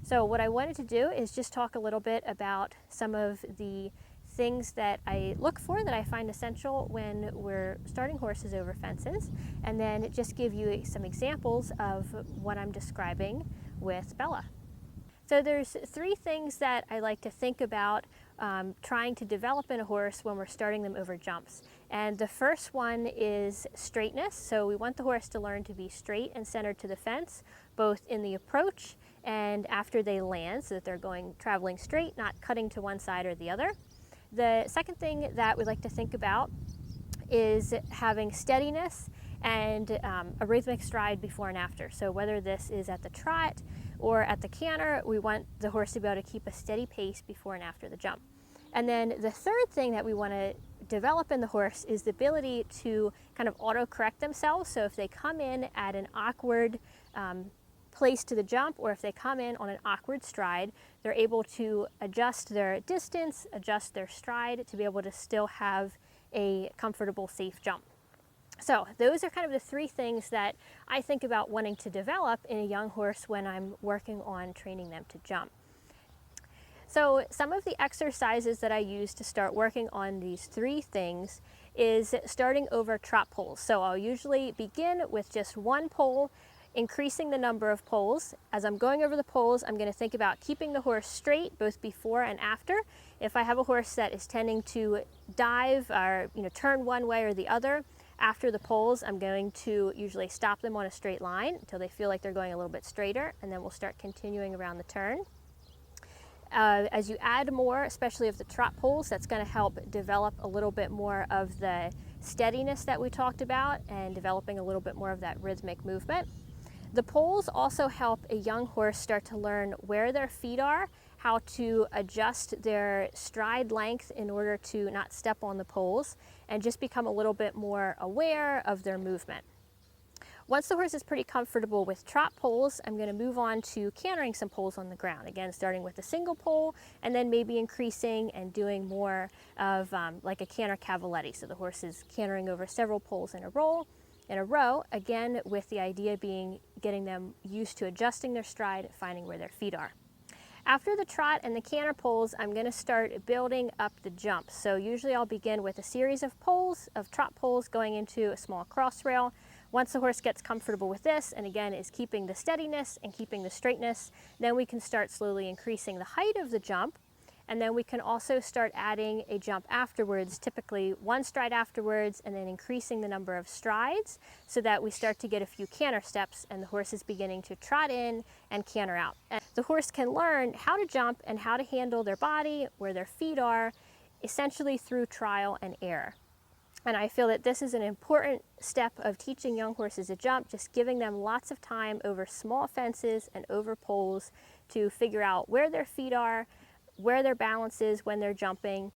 So what I wanted to do is just talk a little bit about some of the things that I look for that I find essential when we're starting horses over fences, and then just give you some examples of what I'm describing with Bella. So there's three things that I like to think about trying to develop in a horse when we're starting them over jumps. And the first one is straightness. So we want the horse to learn to be straight and centered to the fence, both in the approach and after they land, so that they're traveling straight, not cutting to one side or the other. The second thing that we like to think about is having steadiness and a rhythmic stride before and after. So whether this is at the trot or at the canter, we want the horse to be able to keep a steady pace before and after the jump. And then the third thing that we want to develop in the horse is the ability to kind of auto-correct themselves. So if they come in at an awkward place to the jump, or if they come in on an awkward stride, they're able to adjust their distance, adjust their stride to be able to still have a comfortable, safe jump. So those are kind of the three things that I think about wanting to develop in a young horse when I'm working on training them to jump. So some of the exercises that I use to start working on these three things is starting over trot poles. So I'll usually begin with just one pole, increasing the number of poles. As I'm going over the poles, I'm going to think about keeping the horse straight both before and after. If I have a horse that is tending to dive or turn one way or the other, after the poles, I'm going to usually stop them on a straight line until they feel like they're going a little bit straighter, and then we'll start continuing around the turn. As you add more, especially of the trot poles, that's going to help develop a little bit more of the steadiness that we talked about and developing a little bit more of that rhythmic movement. The poles also help a young horse start to learn where their feet are, how to adjust their stride length in order to not step on the poles, and just become a little bit more aware of their movement. Once the horse is pretty comfortable with trot poles, I'm going to move on to cantering some poles on the ground. Again, starting with a single pole and then maybe increasing and doing more of like a canter cavaletti. So the horse is cantering over several poles in a row, again with the idea being getting them used to adjusting their stride, finding where their feet are. After the trot and the canter poles, I'm going to start building up the jump. So usually I'll begin with a series of trot poles going into a small cross rail. Once the horse gets comfortable with this, and again is keeping the steadiness and keeping the straightness, then we can start slowly increasing the height of the jump. And then we can also start adding a jump afterwards, typically one stride afterwards, and then increasing the number of strides so that we start to get a few canter steps and the horse is beginning to trot in and canter out. And the horse can learn how to jump and how to handle their body, where their feet are, essentially through trial and error. And I feel that this is an important step of teaching young horses to jump, just giving them lots of time over small fences and over poles to figure out where their feet are, where their balance is when they're jumping,